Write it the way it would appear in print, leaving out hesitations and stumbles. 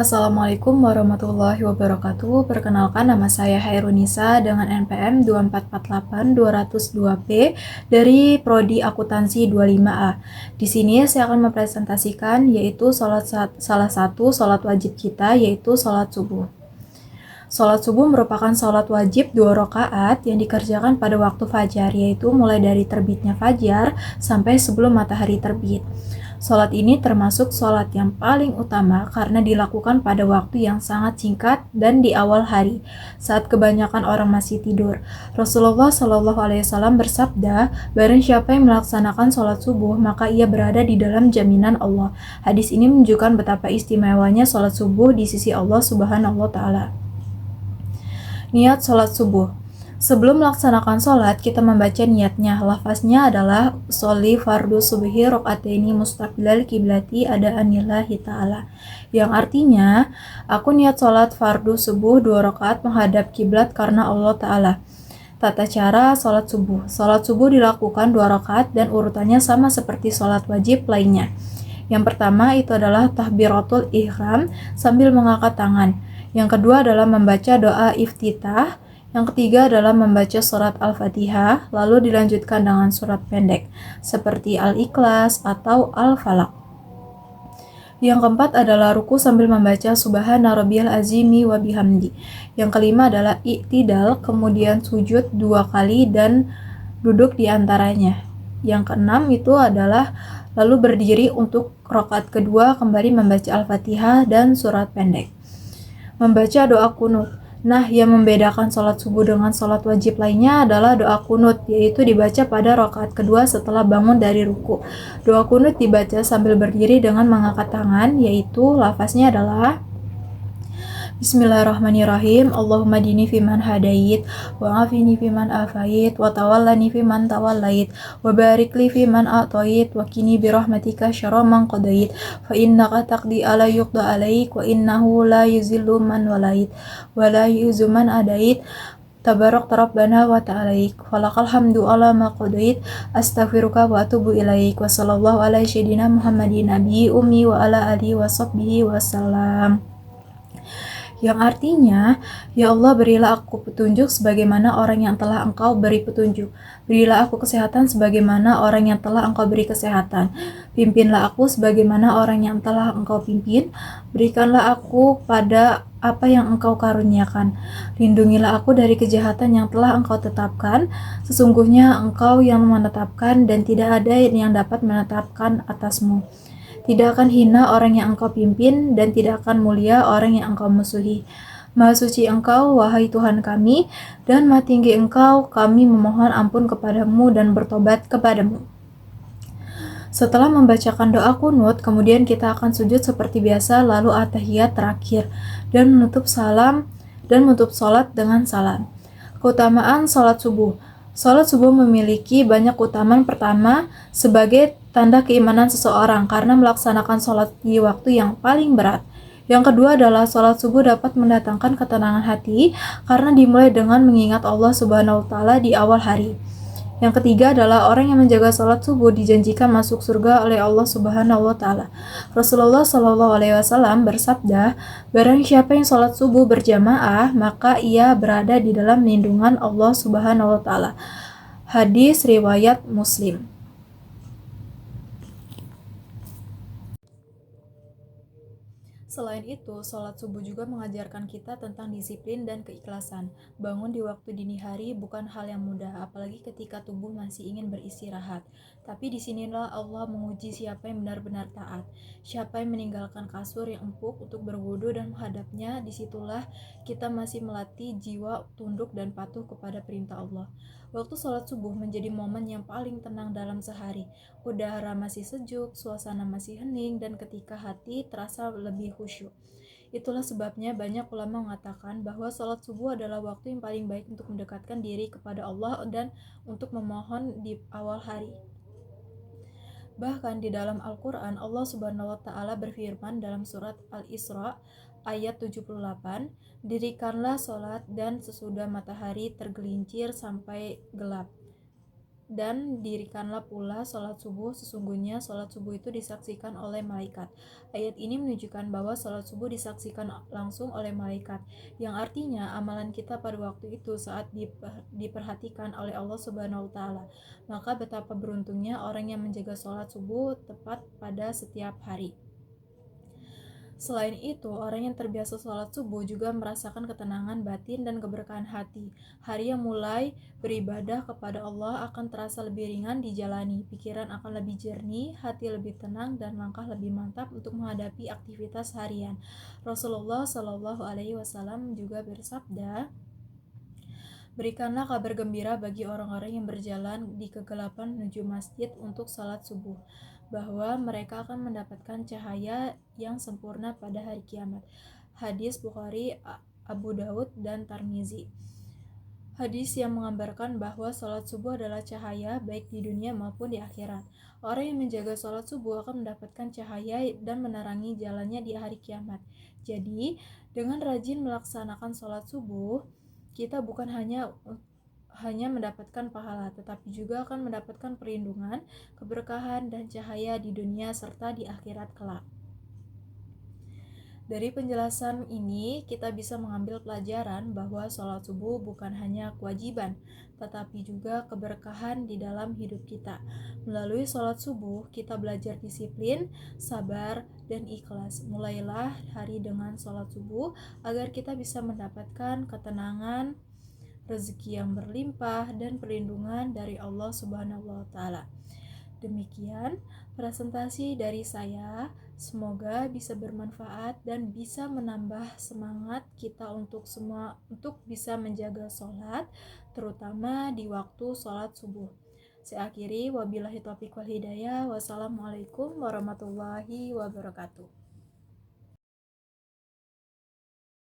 Assalamualaikum warahmatullahi wabarakatuh. Perkenalkan, nama saya Hairunisa dengan NPM 2448202B dari Prodi Akuntansi 25A. Di sini saya akan mempresentasikan yaitu salah satu salat wajib kita, yaitu salat subuh. Salat subuh merupakan salat wajib 2 rakaat yang dikerjakan pada waktu fajar, yaitu mulai dari terbitnya fajar sampai sebelum matahari terbit. Salat ini termasuk salat yang paling utama karena dilakukan pada waktu yang sangat singkat dan di awal hari, saat kebanyakan orang masih tidur. Rasulullah SAW bersabda, "Barang siapa yang melaksanakan salat subuh, maka ia berada di dalam jaminan Allah." Hadis ini menunjukkan betapa istimewanya salat subuh di sisi Allah Subhanahu wa Ta'ala. Niat sholat subuh. Sebelum melaksanakan sholat, kita membaca niatnya. Lafaznya adalah sholli fardu subhi rokataini mustaqbilal kiblati anillahi ta'ala. Yang artinya, aku niat sholat fardu subuh 2 rakaat menghadap kiblat karena Allah Ta'ala. Tata cara sholat subuh. Sholat subuh dilakukan 2 rakaat dan urutannya sama seperti sholat wajib lainnya. Yang pertama itu adalah tahbiratul ihram sambil mengangkat tangan. Yang kedua adalah membaca doa iftitah. Yang ketiga adalah membaca surat Al-Fatihah, lalu dilanjutkan dengan surat pendek, seperti Al-Ikhlas atau Al-Falaq. Yang keempat adalah ruku sambil membaca Subhana rabbiyal azimi wa bihamdi. Yang kelima adalah i'tidal, kemudian sujud 2 kali dan duduk di antaranya. Yang keenam itu adalah lalu berdiri untuk rakaat kedua, kembali membaca Al-Fatihah dan surat pendek. Membaca doa kunut. Nah, yang membedakan sholat subuh dengan sholat wajib lainnya adalah doa kunut, yaitu dibaca pada rakaat kedua setelah bangun dari ruku. Doa kunut dibaca sambil berdiri dengan mengangkat tangan, yaitu lafaznya adalah Bismillahirrahmanirrahim. Allahumma dini fiman hadait, wa afini fiman afait, wa tawallani fiman tawallait, wa barik li fiman a'tait, wa kini birahmatika syarra man qadait, fa innaka taqdi ala yuqda alaik, wa innahu la yuzillu man walait, wa la yuzu man adait. Tabarak rabbana wa ta'alaik, falakal hamdu ala ma qadait, astaghfiruka wa atubu ilaik, wa sallallahu ala sayyidina Muhammadin nabi ummi wa ala alihi wa sahbihi wa sallam. Yang artinya, ya Allah, berilah aku petunjuk sebagaimana orang yang telah Engkau beri petunjuk. Berilah aku kesehatan sebagaimana orang yang telah Engkau beri kesehatan. Pimpinlah aku sebagaimana orang yang telah Engkau pimpin. Berikanlah aku pada apa yang Engkau karuniakan. Lindungilah aku dari kejahatan yang telah Engkau tetapkan. Sesungguhnya Engkau yang menetapkan dan tidak ada yang dapat menetapkan atasmu. Tidak akan hina orang yang Engkau pimpin, dan tidak akan mulia orang yang Engkau musuhi. Maha suci Engkau, wahai Tuhan kami, dan maha tinggi Engkau, kami memohon ampun kepadamu dan bertobat kepadamu. Setelah membacakan doa kunut, kemudian kita akan sujud seperti biasa, lalu at-tahiyat terakhir, dan menutup salat dengan salam. Keutamaan salat subuh. Salat subuh memiliki banyak keutamaan. Pertama, sebagai tanda keimanan seseorang karena melaksanakan salat di waktu yang paling berat. Yang kedua adalah salat subuh dapat mendatangkan ketenangan hati karena dimulai dengan mengingat Allah Subhanahu wa Ta'ala di awal hari. Yang ketiga adalah orang yang menjaga salat subuh dijanjikan masuk surga oleh Allah Subhanahu wa Ta'ala. Rasulullah SAW bersabda, barang siapa yang salat subuh berjamaah, maka ia berada di dalam lindungan Allah Subhanahu wa Ta'ala. Hadis riwayat Muslim. Selain itu, sholat subuh juga mengajarkan kita tentang disiplin dan keikhlasan. Bangun di waktu dini hari bukan hal yang mudah, apalagi ketika tubuh masih ingin beristirahat. Tapi disinilah Allah menguji siapa yang benar-benar taat. Siapa yang meninggalkan kasur yang empuk untuk berwudu dan menghadapnya, disitulah kita masih melatih jiwa tunduk dan patuh kepada perintah Allah. Waktu sholat subuh menjadi momen yang paling tenang dalam sehari. Udara masih sejuk, suasana masih hening, dan ketika hati terasa lebih khusyuk. Itulah sebabnya banyak ulama mengatakan bahwa sholat subuh adalah waktu yang paling baik untuk mendekatkan diri kepada Allah dan untuk memohon di awal hari. Bahkan di dalam Al-Quran, Allah Subhanahu wa Ta'ala berfirman dalam surat Al-Isra ayat 78, dirikanlah sholat dan sesudah matahari tergelincir sampai gelap. dan dirikanlah pula sholat subuh, sesungguhnya sholat subuh itu disaksikan oleh malaikat. Ayat ini menunjukkan bahwa sholat subuh disaksikan langsung oleh malaikat, yang artinya amalan kita pada waktu itu saat diperhatikan oleh Allah Subhanahu wa Ta'ala. Maka betapa beruntungnya orang yang menjaga sholat subuh tepat pada setiap hari. Selain itu, orang yang terbiasa sholat subuh juga merasakan ketenangan batin dan keberkahan hati. Hari yang mulai beribadah kepada Allah akan terasa lebih ringan dijalani, pikiran akan lebih jernih, hati lebih tenang, dan langkah lebih mantap untuk menghadapi aktivitas harian. Rasulullah Shallallahu Alaihi Wasallam juga bersabda, "Berikanlah kabar gembira bagi orang-orang yang berjalan di kegelapan menuju masjid untuk salat subuh, bahwa mereka akan mendapatkan cahaya yang sempurna pada hari kiamat." Hadis Bukhari, Abu Daud, dan Tirmizi. Hadis yang menggambarkan bahwa salat subuh adalah cahaya baik di dunia maupun di akhirat. Orang yang menjaga salat subuh akan mendapatkan cahaya dan menerangi jalannya di hari kiamat. Jadi, dengan rajin melaksanakan salat subuh, kita bukan hanya mendapatkan pahala, tetapi juga akan mendapatkan perlindungan, keberkahan, dan cahaya di dunia serta di akhirat kelak. Dari penjelasan ini, kita bisa mengambil pelajaran bahwa sholat subuh bukan hanya kewajiban, tetapi juga keberkahan di dalam hidup kita. Melalui sholat subuh, kita belajar disiplin, sabar, dan ikhlas. Mulailah hari dengan sholat subuh agar kita bisa mendapatkan ketenangan, rezeki yang berlimpah, dan perlindungan dari Allah Subhanahu wa Ta'ala. Demikian presentasi dari saya, semoga bisa bermanfaat dan bisa menambah semangat kita untuk bisa menjaga sholat, terutama di waktu sholat subuh. Saya akhiri, wabillahi taufiq wal hidayah. Wassalamualaikum warahmatullahi wabarakatuh.